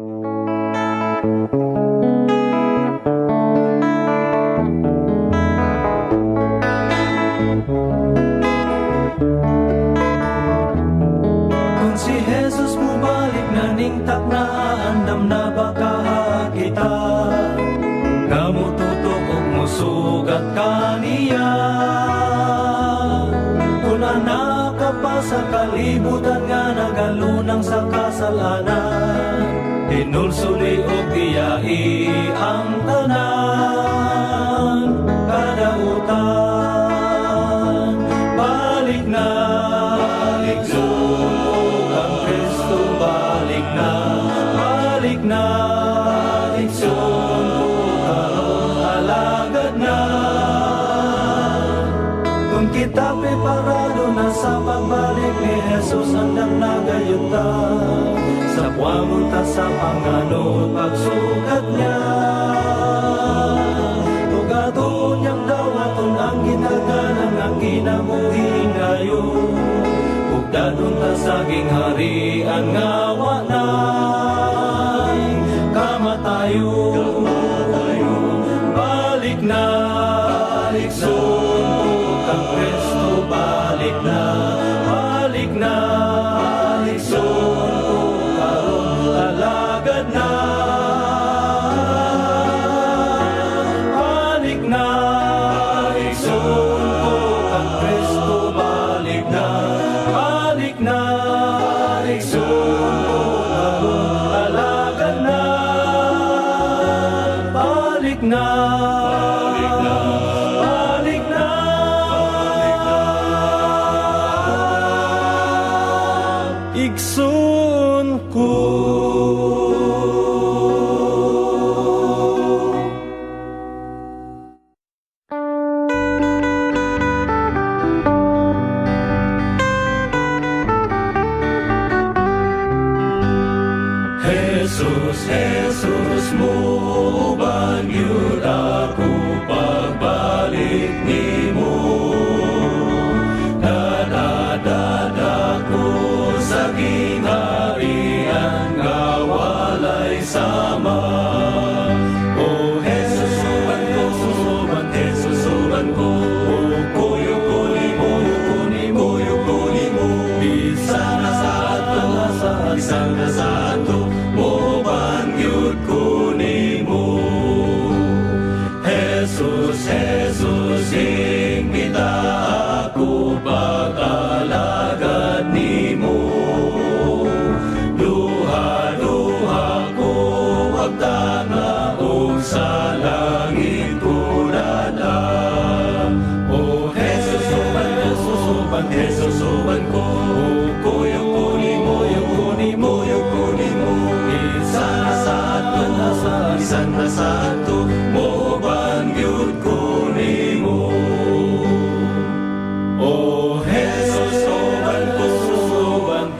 Kung si Jesus mubalik na ningtak na andam na baka kita, kamututok og musugat kaniya. Kung anak ka pa sa kalibutan nga nagalunang sa kasalanan, tinulsuli og iyai ang tanan kadautan. Balik na, balik sunog ang Kristo, balik na, balik na, balik sunog karon alagad na. Kung kita preparado na sa pagbalik ni Jesus, andang nagayuta sa puamon ta sa panganod pagsugat niya. Tugaton niyang dawaton ang ginaganan ang ginamuhing ngayon, ug dadon ta sa gingharian nga wanay kamatayon. Balik na, balik sunog ang Kristo, balik na, balik na, balik sunog karon alagad na. Balik na, balik sunog ang Kristo, balik na, balik na, balik sunog karon alagad na. Balik na, balik na, balik na, balik na. Igsoon ko. Jesus, Jesus mo bangyud ako pagbalik nimo. Dadadako sa gingharian nga walay sama. O Jesus, suban ko, suban, Jesus, suban ko. Kuyo ko nimo, kuyo ko nimo. Bisa na sa ato, bisa na sa ato. Jesus, Jesus, imbita ako pag-alagad nimo. Duha-duha ko agtanga og sa langit ko dadam. O Jesus, suban ko, suban, Jesus, suban ko. Kuyo ko nimo, kuyo ko nimo. Isa na sa ato, isa na sa ato.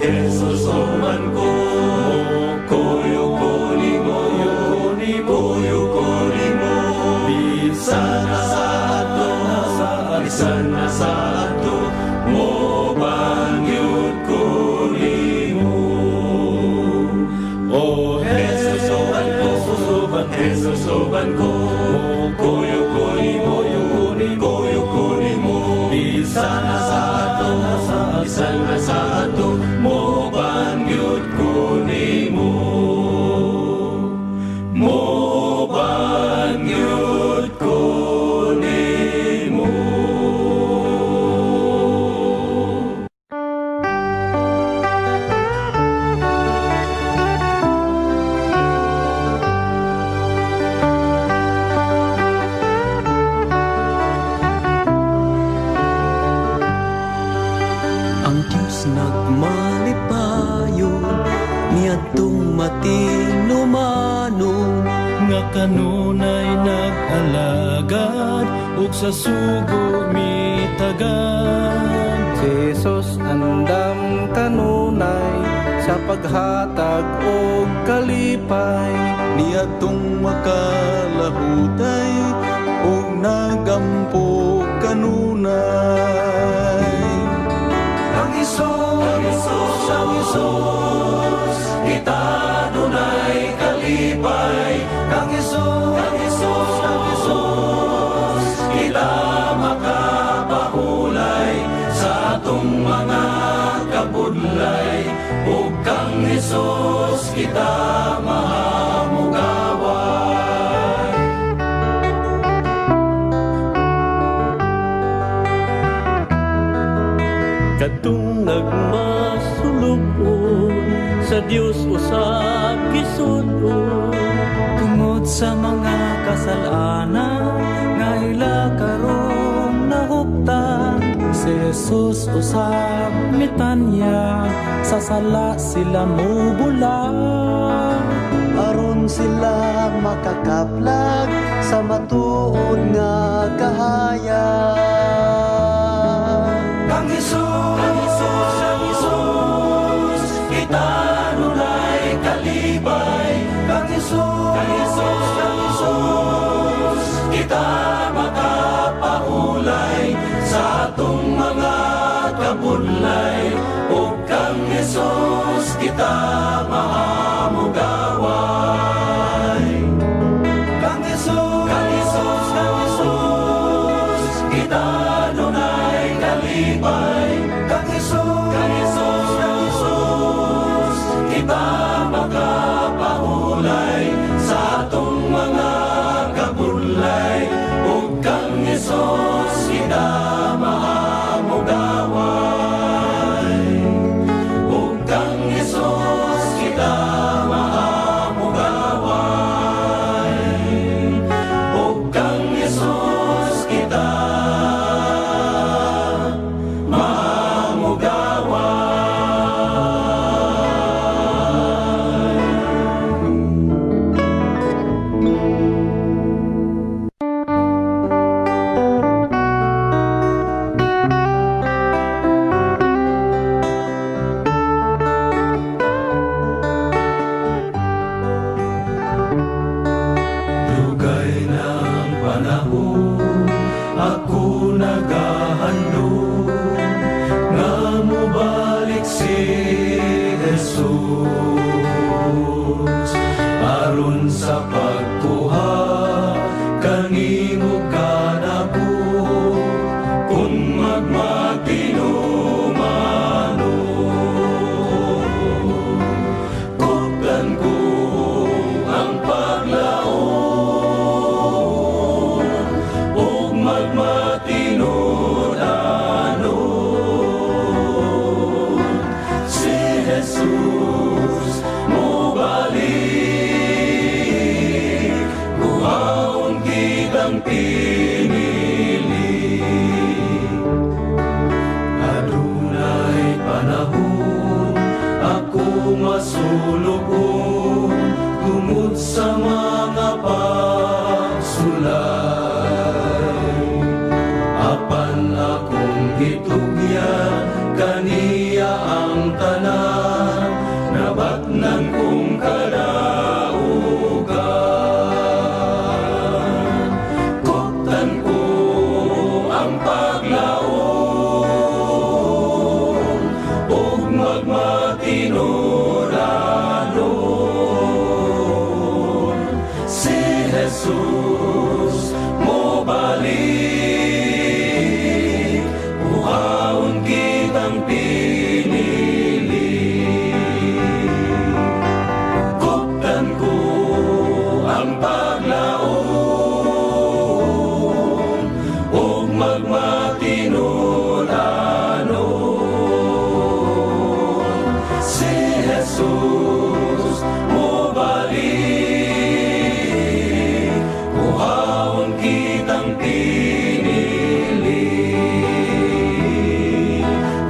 Jesus, suman ko, kuyo ko nimo, kuyo ko nimo. Bisa na sa ato, bisa na sa ato, mo bangyud ko nimo. O Jesus, suman ko, Jesus, suman ko, kuyo ko nimo, kuyo ko nimo. Bisa na sa ato, bisa na sa ato, mo bangyud ko nimo, mo bangyud ko nimo. Ang Diyos nagmalipayon niadtong matinumanong nga kanunay nag-alagad ug sa sugo mitagan. Si Jesus andam kanunay sa paghatag og kalipay, niadtong makalahutay ug nagampo kanunay. Ang Isus, kita dunay Jesus kita mahamugawan. Kadtong nagmasulubon sa Dios usab gisunon, Tungod sa mga kasalanan nga ila karon nahuptan, si Jesus usab mitanya sa sala sila mubulang. aron sila makakaplag sa matuod nga kahayag. Kang Jesus, kita nunay kalibay. Kang Jesus, kita makapahulay sa atong mga kabunlay. O kang Jesus, kita mahamugaway. Kang Jesus, kita nunay kalibay. Kang Jesus, kita makapahulay sa atong mga kabulay. O kang Jesus, kita mahamugaway. O kang Jesus, kita mahamugaway. O kang Jesus, kita Dugay ng panahon, ako naghahandog nga mubalik si Jesus aron sa pagkuha kanimo kanako kung magmatinumano. Kuplan ko ang paglaon o magmatinudanon. Si Jesus mo balik, buhaon kitang pinili. Adunay panahon, ako masulugon tungod sa mga pagsulay. Apan akong gitugyan, kaniya ang tanan, nabatnan kong kadaugan. Kuptan ko ang paglaon o magmatinudanon. Si Jesus mo balik, buhaon kitang pinili. Kuptan ko ang paglaon o magmatinudanon. Si Jesus mo balik, buhaon kitang pinili.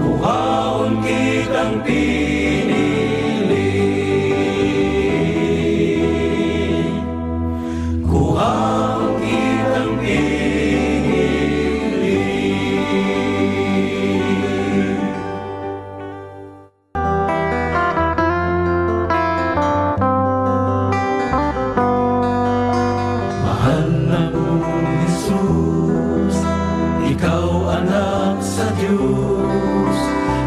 Buhaon kitang pinili. Buhaon kitang pinili. Mahal na kong Jesus, ikaw anak sa Diyos.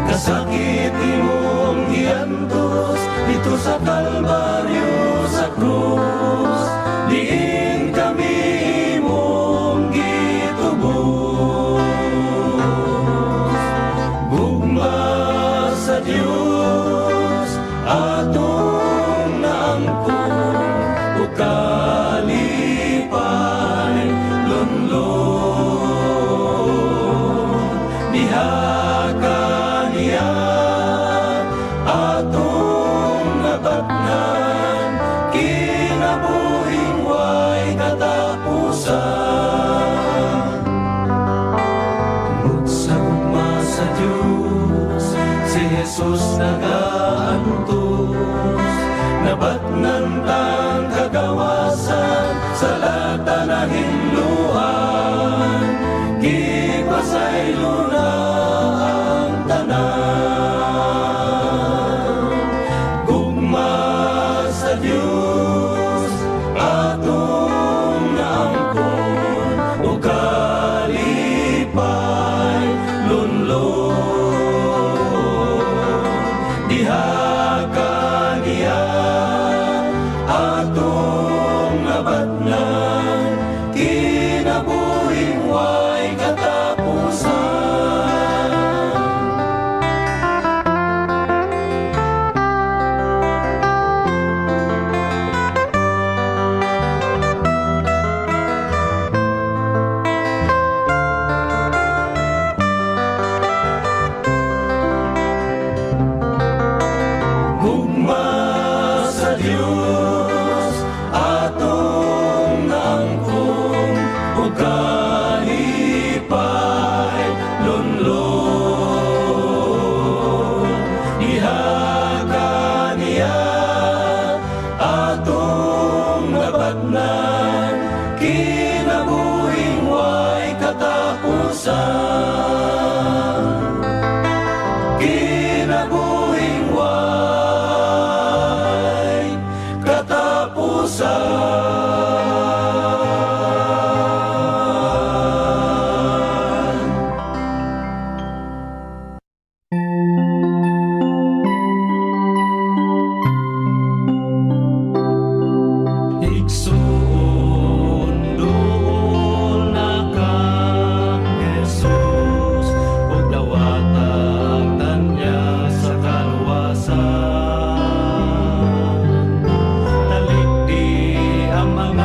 Kasakit imong giantos dito sa Kalbaryo sa krus. Diin kami imong gitubos. Gugma sa Diyos ato kantang kagawasan sa lata na hinluan, gipasay luna ang tanan. Gugma sa Diyos atong naangkon, o kalipay lunlon. Diha kaniya atong nabatnan, kinabuhing way katapusan. Gugma sa Diyos atong naangkon, o kalipay lunlon. Diha kaniya atong nabatnan, kinabuhing way katapusan. Kinabuhing way katapusan. Igsoon doon na kang Jesus, ug dawatang tanya sa kaluwasan. Talikdi ang mga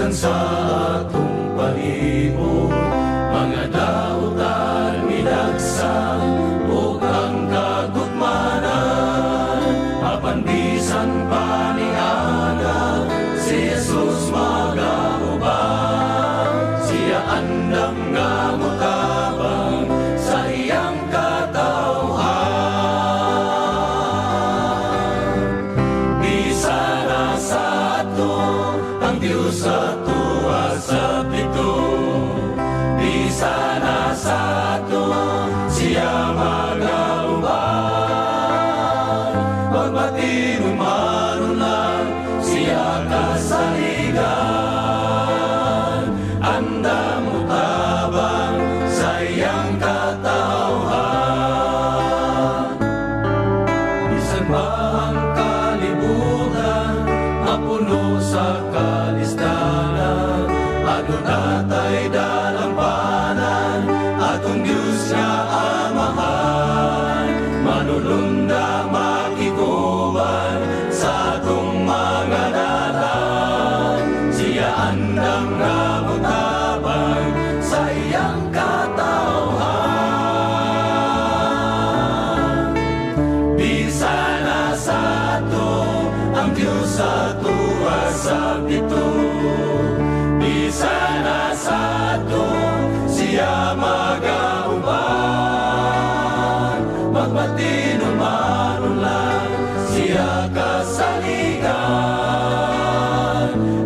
bisan sa atong palibot, mga dautan midagsa ug ang kagutmanan, apan bisan pa niana si Jesus magaubang, siya andam nga motabang sa iyang katawhan. Bisa na sa ato ang Diyos ato sa pito, bisa na sa ato siya magaubang, magmatinumanon lang siya kasaligan, anda mo tabang sa iyang katawhan. Bisan pa ang kalibutan mapuno sa kalisdanan, adun atay dalampanan atong Diyos nga amahan, manulunda makiguban sa atong mga dalan, siya andam nga mutabang sa iyang katawhan. Bisa na sa ato ang Diyos ato sa pito, bisa na sa ato siya magaubang, magmatinumanon lang siya kasaligan,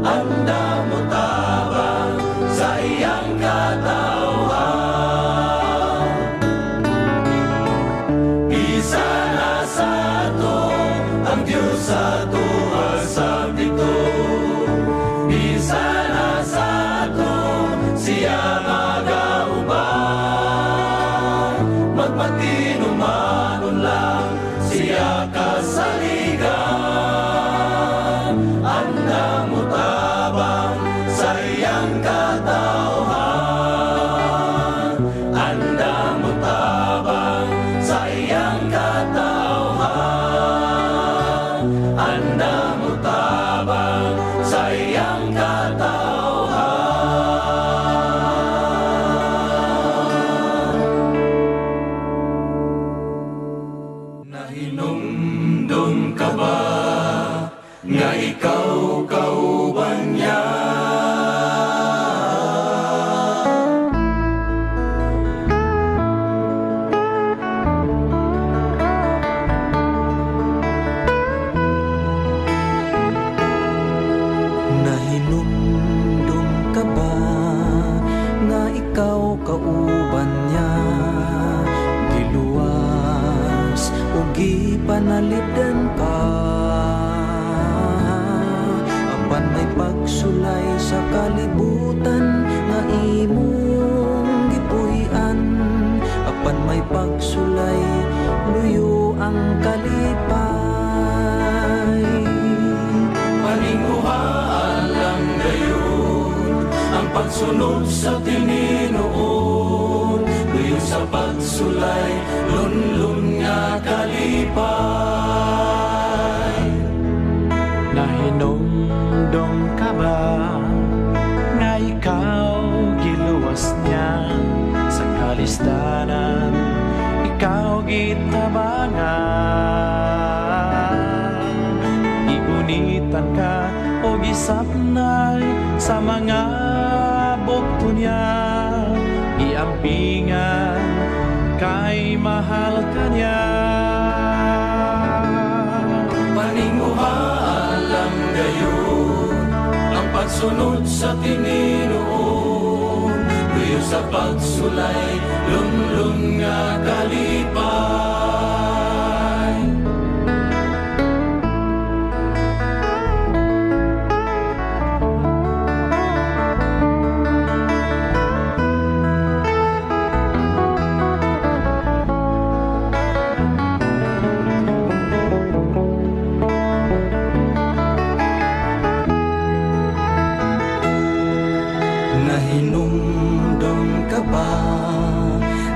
anda mo tabang sa iyang katawhan. Bisa na sa ato ang Diyos ato sa pito, bisa na sa ato siya magaubang, magmatinumanon lang siya kasaligan, anda mo tabang sa iyang katawhan, anda mo tabang sa iyang katawhan, anda mo tabang sa iyang katawhan. Nahinumdum ka ba nga ikaw kauban niya? Nahinumdum ka ba nga ikaw kauban niya? Giluwas o gipanalidan ka, apan may pagsulay sa kalibutan nga imong gipuy-an, apan may pagsulay luyo ang kalipay. Paninguhaan lang gayon ang pagsunod sa Ginoo, luyo sa pagsulay lunlun nga kalipay. Nahinumdum ka ba nga ikaw giluwas niya sa kalisdanan, ikaw gitabangan, igunitan ka o gisapnay sa mga bugto niya, iampingan kay mahal ka niya. Paninguhaan lang gayon ang pagsunod sa Ginoo, luyo sa pagsulay lunlun nga kalipay. Nahinumdum ka ba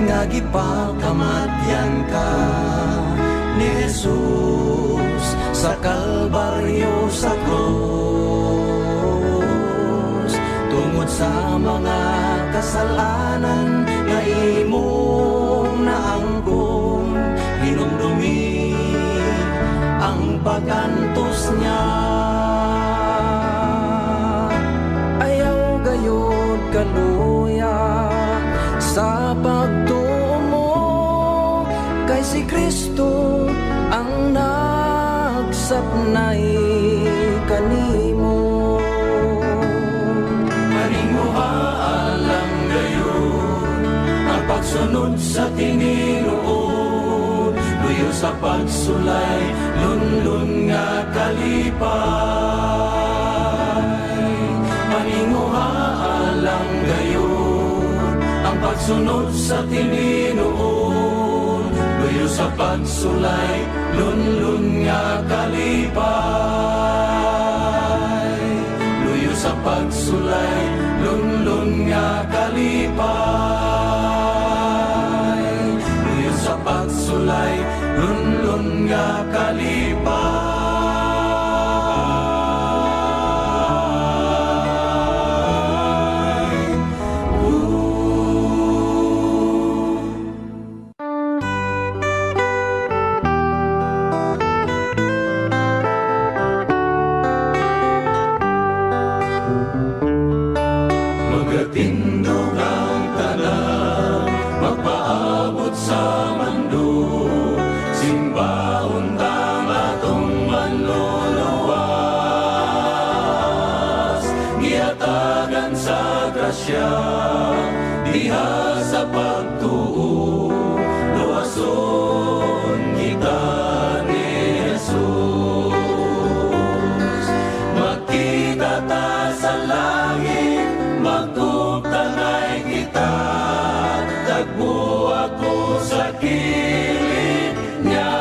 nga gipakamatyan ka ni Jesus sa Kalbaryo sa krus, tungod sa mga kasalanan nga imong naangkon, hinumdumi ang pag-antos niya. Ayaw gayud kaluya sa pagtuo mo, kay si Kristo ang nagsapnay kanimo. Manimuhaan gayon ang pagsunod sa Ginoo, luyo sa pagsulay, lunlun nga kalipay. Manimuhaan gayon ang pagsunod sa Ginoo, luyo sa pagsulay, lunlun nga kalipay. Luyo sa pagsulay, lunlun nga kalipay. Luyo sa pagsulay, lunlun nga kalipay. Magatindog ang tanan, magpaabot sa mando, simbahon tang atong manluluwas. Giatagan sa grasya, diha sa pagtuo, luwason kita ni Jesus. Magkita ta sa langit, magtugtanay kita, tagbo ako sa kilid niya.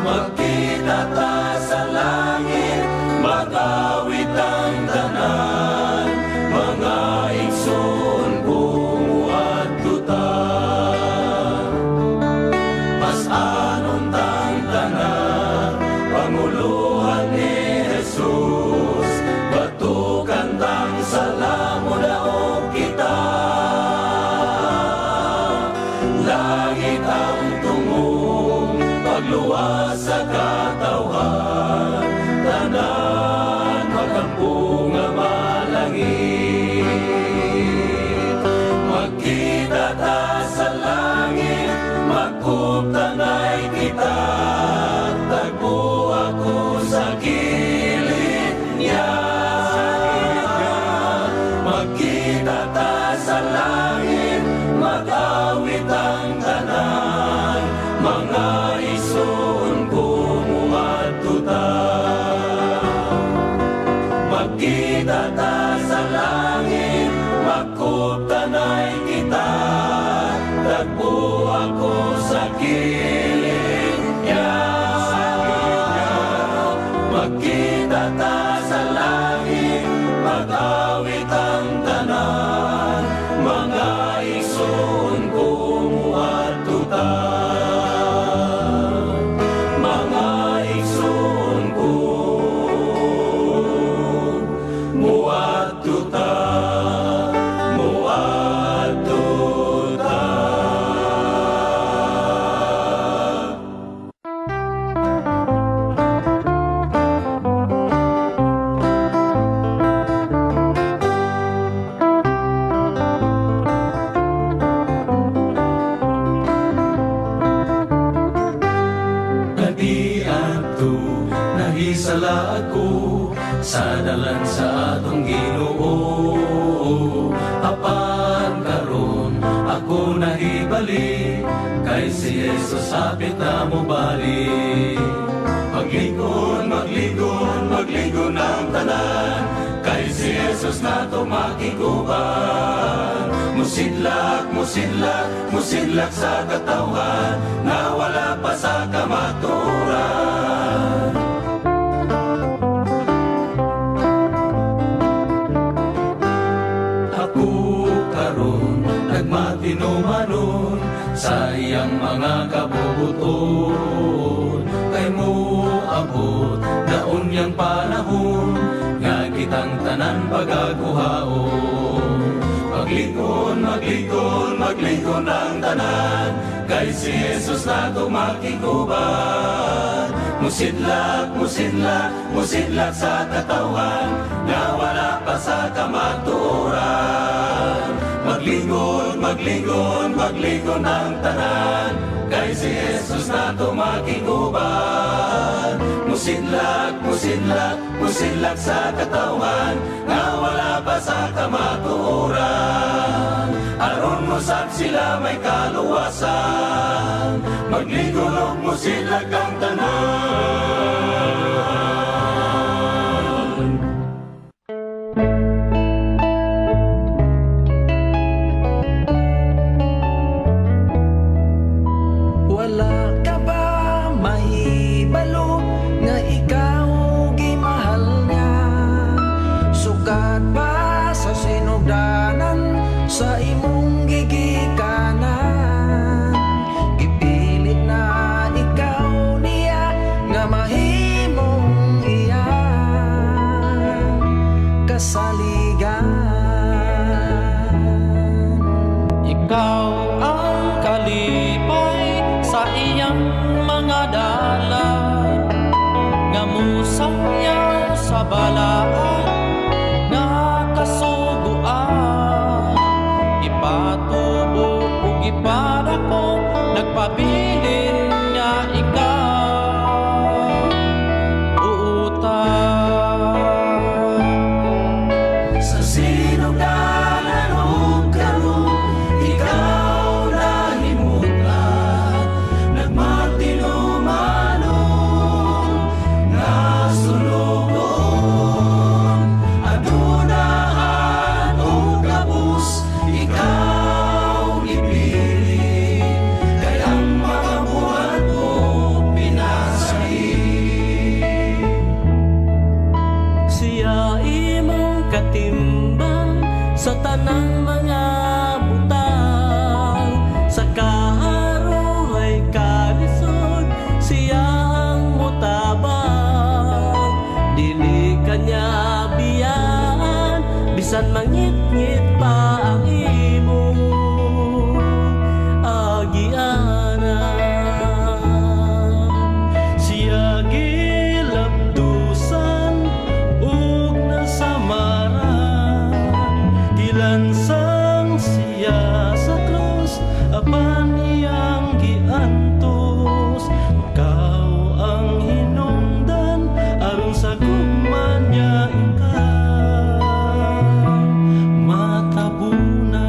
Magkita ta sa langit, mag-awit ang tanan, mga igsoon kumuadto ta. Mas-anon tang tanan, panguluhan ni Jesus, batukan tang salamo daog kita. Langit ang tungong, pagluwas sa katawhan, tanan magampo nga malangit. Magkita ta sa langit, magkuptanay kita, tagbo ako sa kilid niya. Magkita ta sa langit, mag-awit ang tanan, mga ison kumuadto ta. Magkita ta sa langit, magkuptanay kita, tagbo ako sa kilid niya. Magkita ta sa langit, mag-awit ang tanan, mga igsoon kumuadto ta. Mga igsoon kumuadto ta, muadto ta. Nadiadto, nahisala ako sa dalan sa atong Ginoo. Apan karon ako nahibalik, kay si Jesus hapit na mo balik. Magligon, magligon, magligon ang tanan, kay si Jesus na to makiguban. Musidlak, musidlak, musidlak sa katawhan, na wala pa sa kamaturan. Ako karon nagmatino-manon sa iyang mga kabubuton, kay mo abot daon yang panahon nga kitang tanan pagaguhaon. Maglingkon, maglingkon, maglingkon ang tanan, kay si Jesus nato makiguban. Musidlak, musidlak, musidlak sa katawan, nga wala pa sa kamaturan. Maglingkon, maglingkon, maglingkon ang tanan, kay si Jesus nato makiguban. Musidlak, musidlak, musidlak sa katawan, nga wala pa sa kamaturan. Aron mo sab sila may kaluwasan, maglingkon mo sila kang tanan. Wala ka ba mahibalo nga ikaw gimahal niya? Sukat ba sa sinugdanan sa imong gigikanan? Ipilit na ikaw niya nga mahimong iyang kasaligan. Ikaw ang kalipay sa iyang mga dalan, nga musayaw sa balaan, nga kasuguan. Ipatubo ug ipadako, nagpabilin nga ikaw uutang. Sa sinugdanan ug karon, ikaw nahimutan, nagmatinumanon, nga sulugon. Adunahan ug kabus, ikaw ipili, kay ang mga buhat mo pinasay. Siya imong katimbang sa tanang mga butang, sa kaharoy kalisod siya ang mutabang. Dili kanya biyaan, bisan mangit-ngit pa ang imong agianan. Siya gilabdusan ug nasamaran, gilansang siya sa krus, apan iyang giantos. Ikaw ang hinungdan, aron sa gugma niya ikaw matabunan.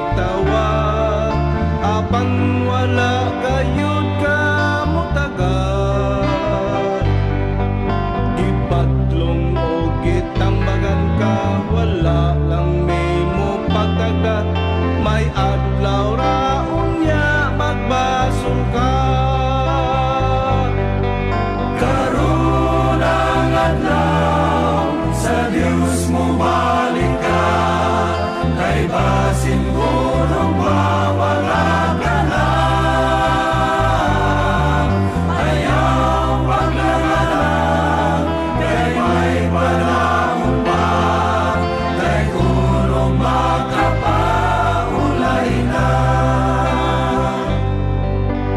itawag apan wala kayod ka mutagan. Gipatlong o gitambagan ka, wala lang may mo pagtagat. May adlaw ra unya magbasol ka. Karon ang adlaw sa Dios mo balik ka, kay basin ko nung mawala ka na. Ayaw paglanganan, kay may panahon pa, kay kulong makapaulay na.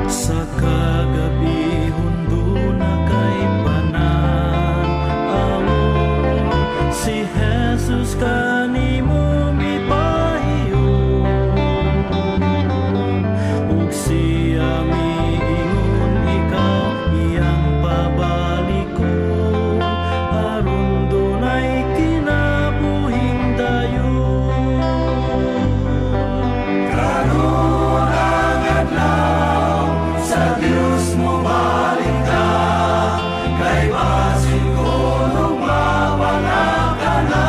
Sa kagabi hundo na kay panan amon, si Jesus kanimo mipahiyon. Ug siya miingon ikaw iyang pabalikon, aron dunay kinabuhing dayon. Karon ang adlaw sa Dios mo balik ka, kay basin ko nung mawala ka na.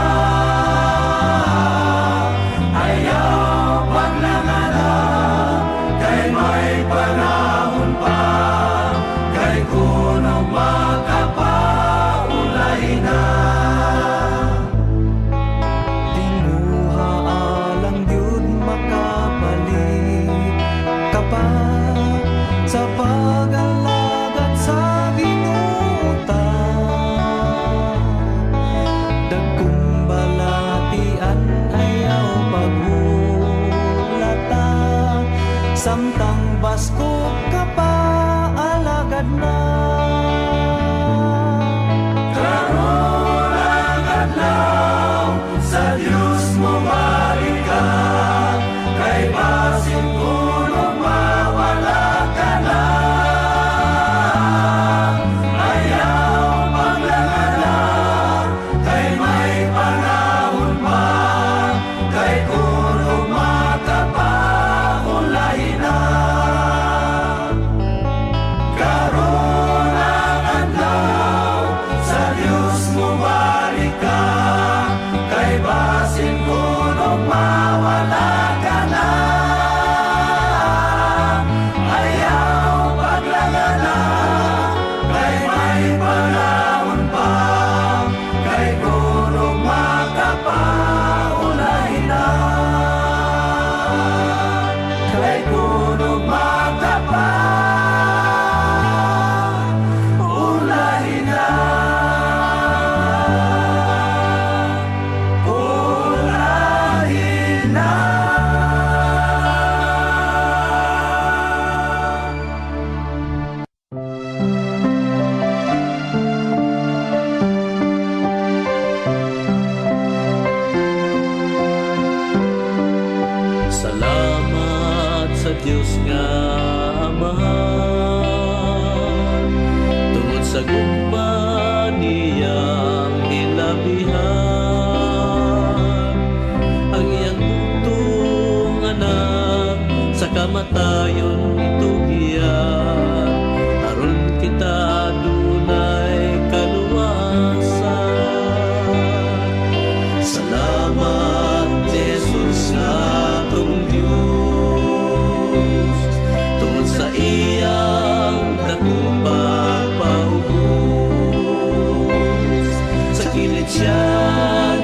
Ayaw paglanganan, kay may panahon pa, kay kuno makapaulay na. Tinguha alang yun makabalik ka pa sa pag-alagad sa ginutan. Dagkong balatian ayaw paghulata, samtang basko ka pa alagad na. Karon ang adlaw sa Dios mo balik ka, kay basin ko nung mawala ka na. Ayaw paglanganan, kay may panahon pa, kay kuno makapaulay na. Karon ang adlaw sa Dios mo balik ka, kay basin ko nung mawala ka na. Ayaw paglanganan, kay may panahon pa, kay kuno makapaulay na. Kay kuno makapaulay na. Ulay na. Salamat sa Dios nga Ama, tungod sa gumpa niyang hilabihan ang iyang bugtong anak sa kamatayon itugian, aron kita dunay kaluwasan. Salamat Jesus nga atong Dios, tungod sa iyang dakong pagpaubos. Sa kilid siya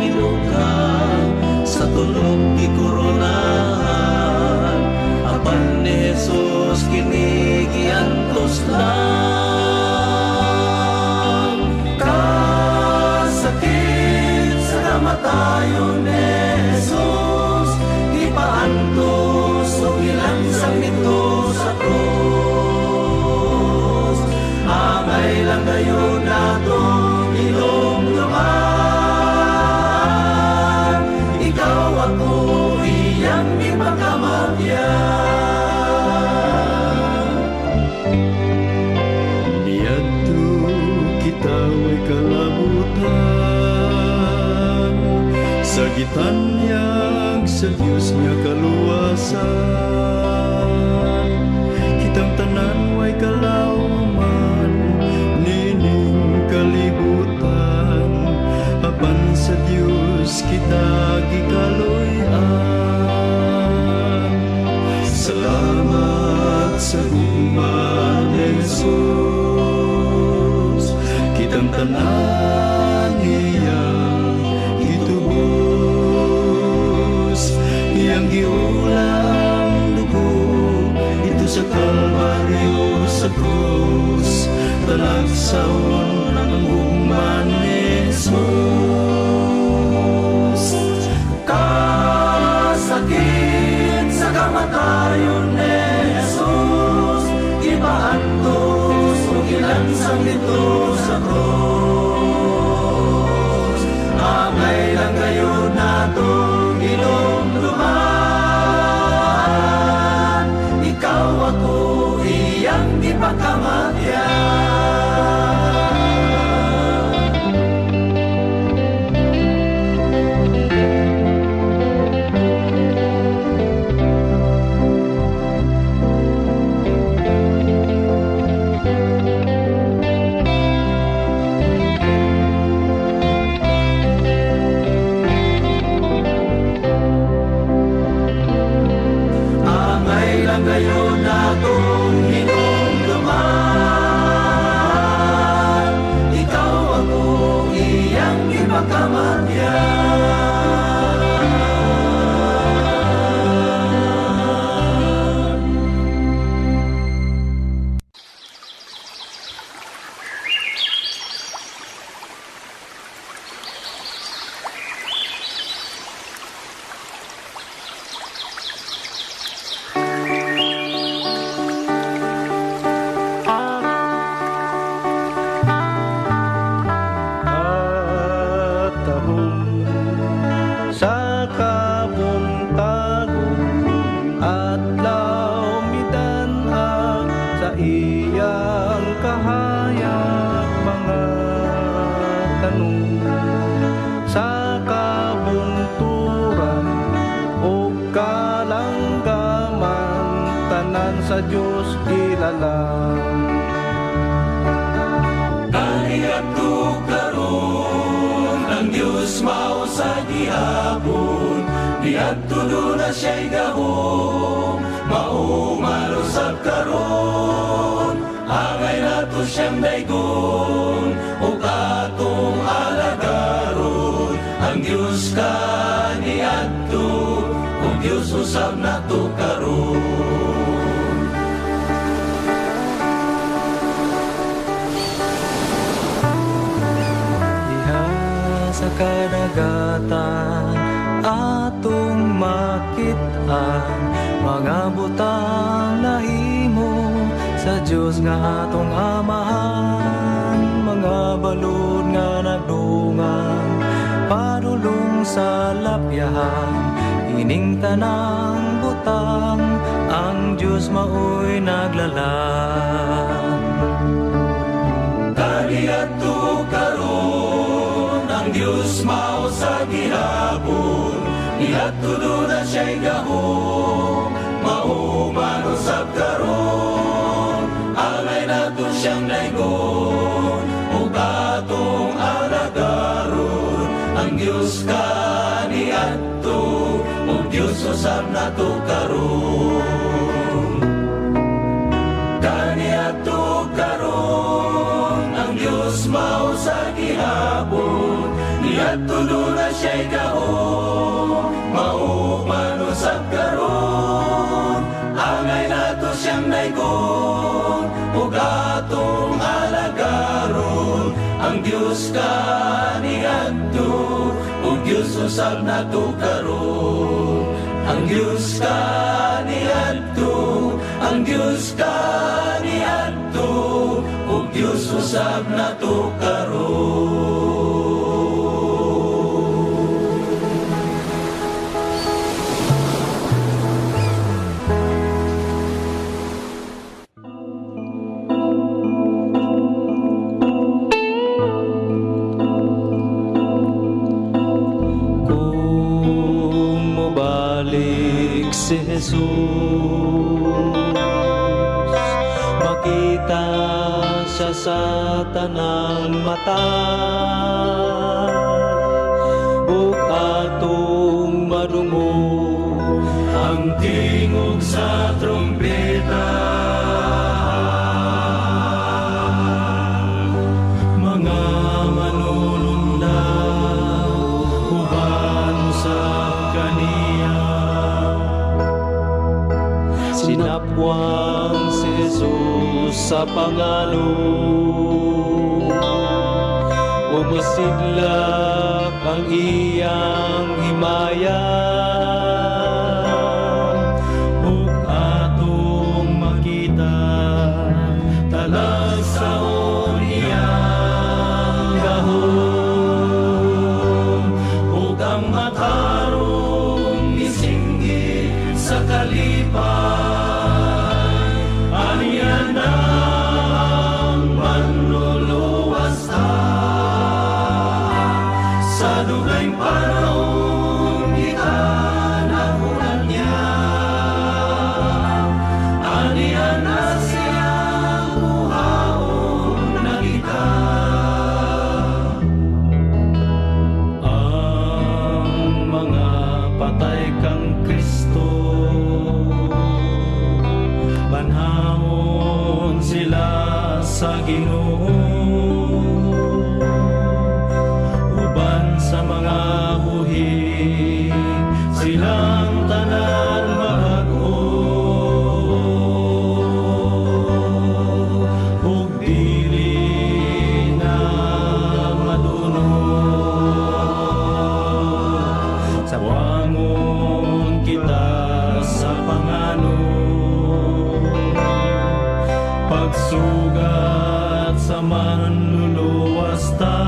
ginukang, sa tulog gikoronahan, apan ni Jesus kinigiantos lang. Kasakit sa kamatayon ni Jesus, gipaantos o gilansang nito sa krus. Angay lang gayon nato ilong-luman, ikaw ako iyang di makamatyan. Niyadto kita way kalabutan, sa gitara sa Diyos niya kaluwasan. Kitang tanan way kalauman, nining kalibutan, apan sa Diyos kita gikaloy-an. Salamat sa guman, Jesus, kitang tanan iyang gitubos, iyang giulang dugo ito sa Kalbaryo sa krus, talagsaon ang guman ni Jesus. Kasakit sa kamatayon ni Jesus, ipaantos o ilansang dito sa krus. Angay lang kayo na itong ilumduman, ikaw ako iyang ipakamatyan. Ngayon akong hinumduman, ikaw ako iyang ipakamatyan. Sa kabuntagong adlaw midanhag sa iyang kahayag mga tanong. Sa kabunturan o kalanggaman tanan sa Diyos ilalang. Kaniat ko karon ang Diyos mao sa gihapon, niadto do na siya'y gahom, mao marusab karon. Angay nato siyang daygon o katong alagaron. Ang Diyos kaniadto, o Diyos usab nato karon. Sa kadagatan atong makit-an, mga butang nahimo sa Diyos nga atong amahan. Mga balod nga nagdungan padulong sa lapyahan, ining tanang butang ang Diyos maoy naglalang. Kaniadto karon ang Diyos mao sa gihapon, niadto do na siya'y gahom, mao manusab karon. Angay nato siyang daygon o katong alagaron. Ang Diyos kaniadto, o Diyos usab nato karon. Kaniadto karon ang Diyos mao sa gihapon, niadto do na siya'y gahom, mao manusab karon. Angay nato siyang daygon o katong alagaron. Ang Diyos kaniadto, o Diyos usab nato karon. Ang Diyos kaniadto, ang Diyos kaniadto, o Diyos usab nato karon. Jesus. Makita siya sa tanang mata, ug atong madungo Ang tingog sa trumpeta, mga manununda uban sa kaniya. Sinapwang si Jesus sa pangalo, ug masidlak ang iyang himaya. Ug atong makita talagsaon iyang gahom, ug ang matarong isinggit sa kalipay. Aniya na ang manluluwas ta sa dugay panahon kita nakunan niya. Aniya na siya kuhaon na kita. Ang mga patay kang Kristo, banhaon sila sa Ginoo. Uban sa mga buhi silang tanan mag-o, ug dili na madunong. Sawangon kita sa pangano, pagsugat sa manluluwas ta,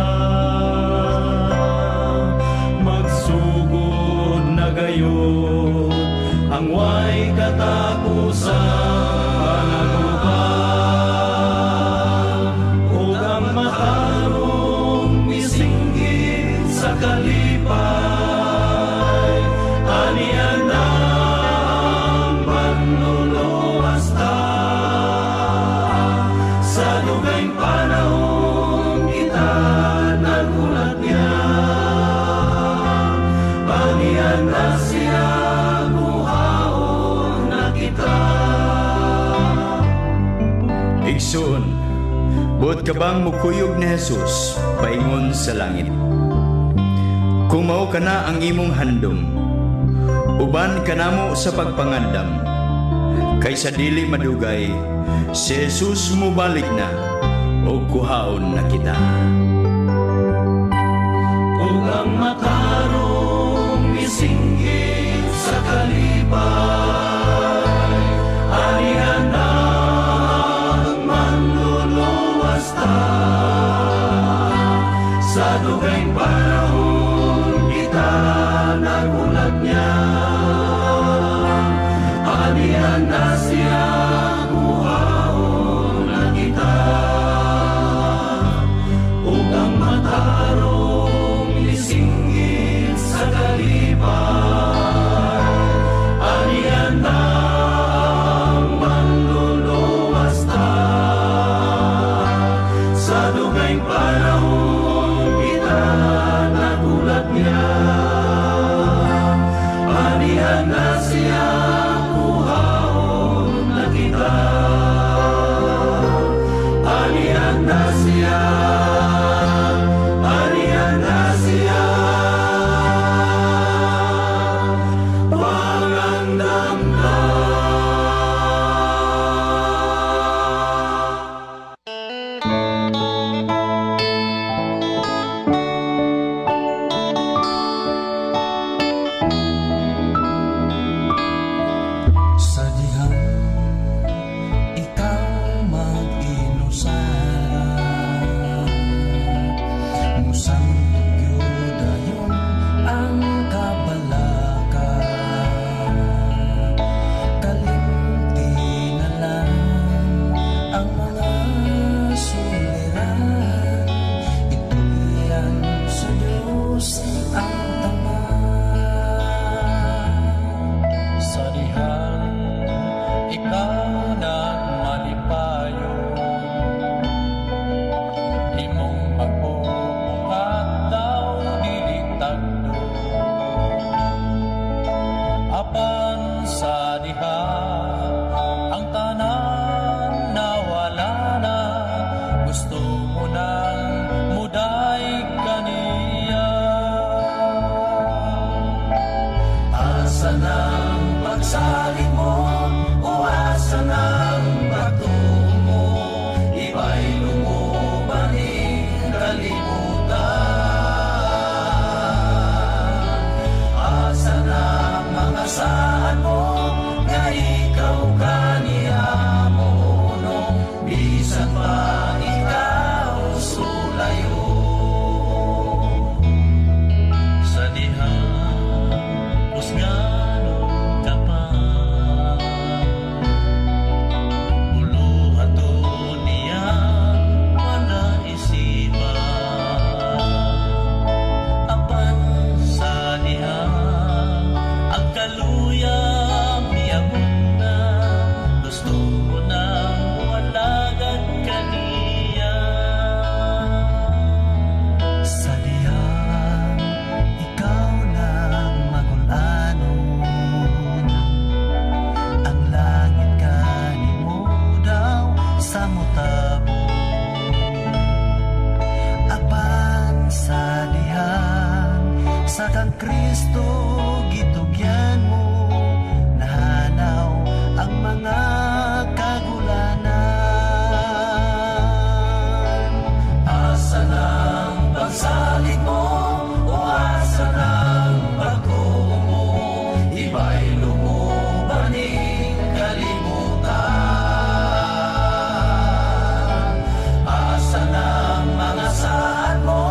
magsugod na gayon ang way katapusan. Panaguban ug ang matarong misinggit sa kalipay. Aniya na ang manluluwas ta sa dugay panahon kita nagulat niya. Aniya na siya kuhaon na kita. Igsoon, buot ka bang mukuyog ni Jesus paingon sa langit? Kung mao ka na ang imong handom, uban ka namo sa pagpangandam, kaysa dili madugay, si Jesus mubalik na o kuhaon na kita. Ug ang matarong misinggit sa kalipay. Aniya na ang manluluwas ta sa dugay panahon kita nagulat niya. Aniya na siya kuhaon na kita. Ug ang matarong isinggit sa kalipay. Aniya mo tabo apan sa dihan sa kang Kristo gitugyan mo nahanaw ang mga kagulanan. Asa ng pagsalig mo o asa ng pagtuo mo iba'y lumubaning kalimutan. Asa ng mga saan mo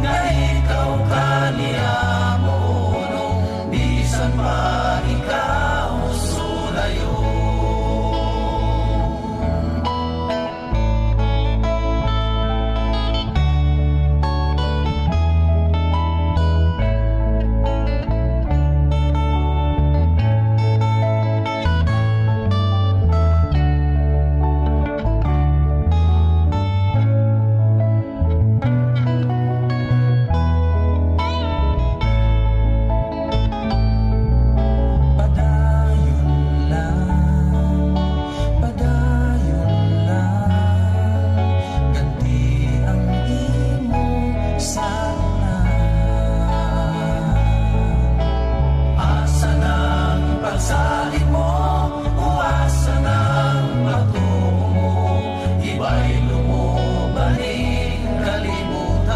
nga ikaw kaniya mo nung bisan pa ikaw sulayo. Padayon lang, ganti ang imong sanahan. Asa ng pagsalig mo o asa ng pagtuo mo iba'y lumubaning kalimutan.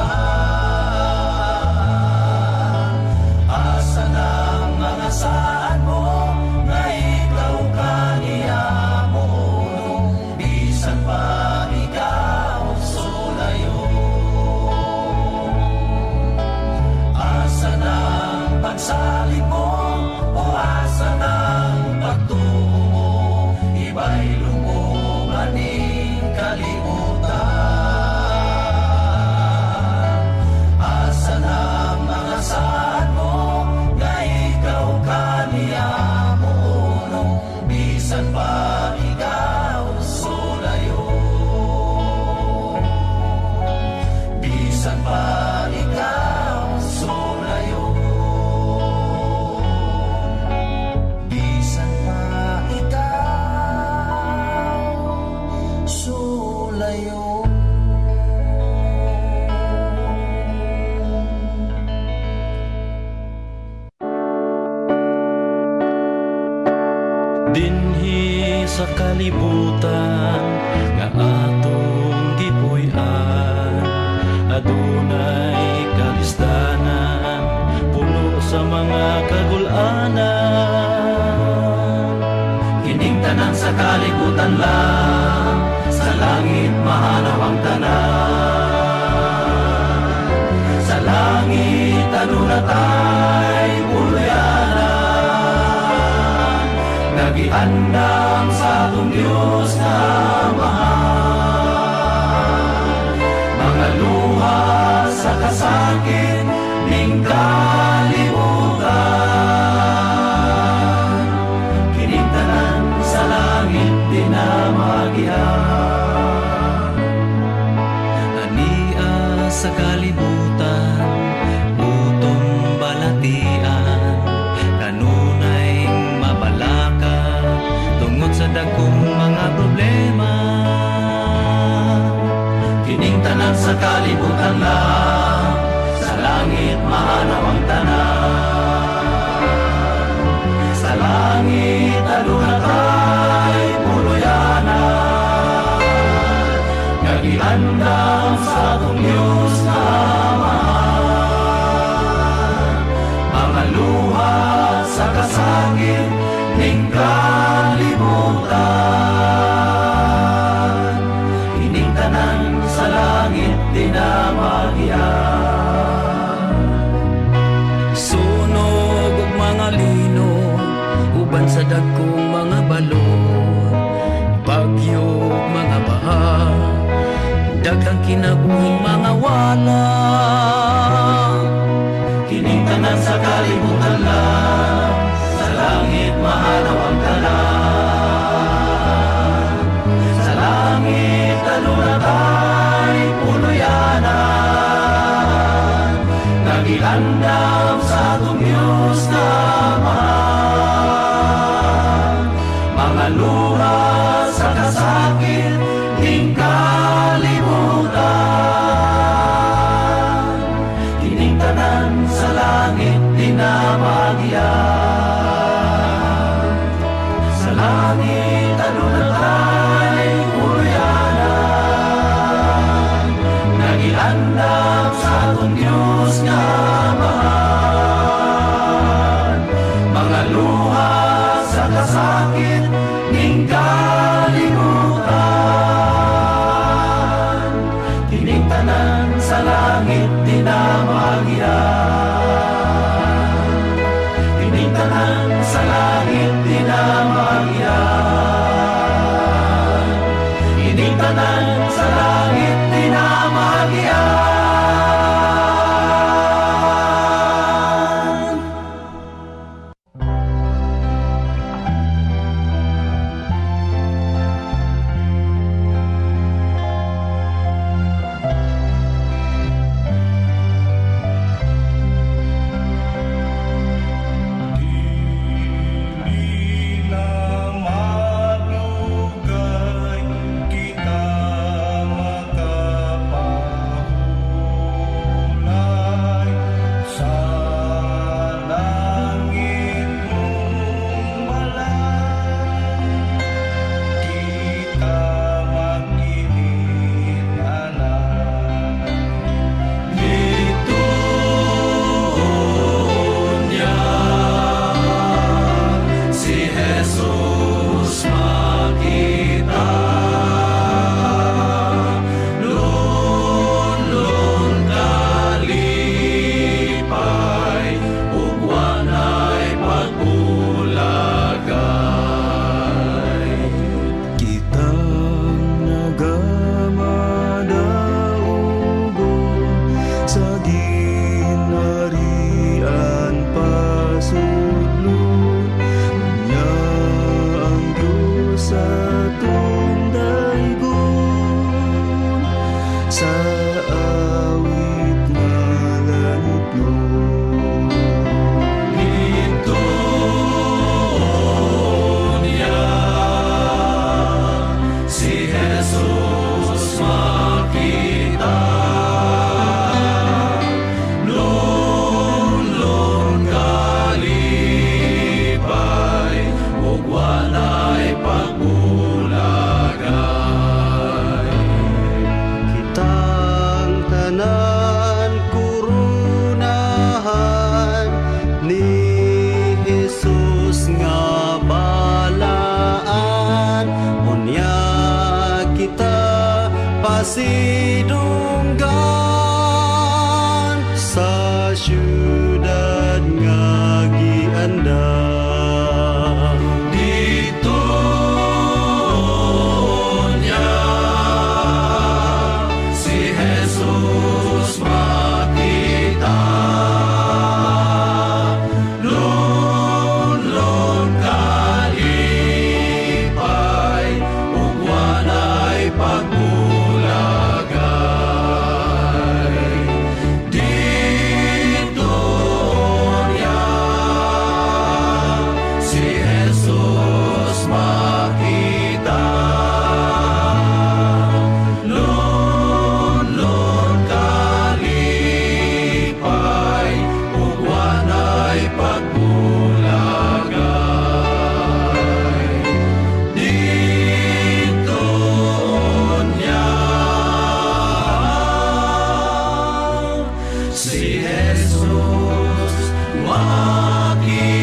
Asa ng mga saan mo nga ikaw kaniya mo nung bisan pa ikaw sulayo. Asa ng pagsalig mo o asa ng pagtuo mo iba'y lumubaning kalimutan. Asa ng mga saan mo nga ikaw kaniya mo nung bisan pa ikaw sulayo. Bisan pa ikaw sulayo. Bisan pa ikaw sulayo. Dinhi sa kalibutan nga atong gipuy-an adunay kalistanan puno sa mga kagul-anan. Kining tanan sa kalibutan lang sa langit mahanaw ang tanan. Sa langit aduna tay puluyanan nagiandam sa atong Dios na mahal. Mga luha sa kasakit ning kalibutan kining tanan sa langit dinamagihan. Ania sa kalibutan utom balatian kanunay mabalaka tungod sa dagkong mga problema. Kining tanan sa kalibutan lang sa langit mahanaw ang tanan. Sa langit aduna tay puluyanan nagiandam sa atong Dios na mahal. Mga luha sa kasakit ning kalibutan kining tanan sa langit dinamagihan. Sunog ug mga linog uban sa dagkong mga balon bagyo ug mga baha daghang kinabuhing mga wala. Kining tanan sa kalibutan lang sa langit mahanaw ang tanan. Sa langit aduna tay puluyanan nagiandam sa atong Dios na mahal. Mga luha sa kasakit ning tanan sa langit tinamagian. Dili na madugay kita makapahulay sa langit mong balang. Kita magkilinganan. Ituon niya si Jesus makita. Lunlun kalipay ug wanay pagulagay. Kitang nagamadaugon sa ginharian pasudlon niya ang Diyos sa tundaygon sa awit nga lanudnon. Ituon niya si Jesus makita. Lunlun kalipay ug wanay pagulagay. Kitang tanan kurunahan ni Jesus nga balaan. Unya kita pasidunggan sa syudad nga giandam. Ituon niya si Jesus makita. Lunlun kalipay ug wanay pagulagay. Dituon niya si Jesus makita. Lunlun kalipay ug wanay pagulagay. Dituon niya si Jesus makita.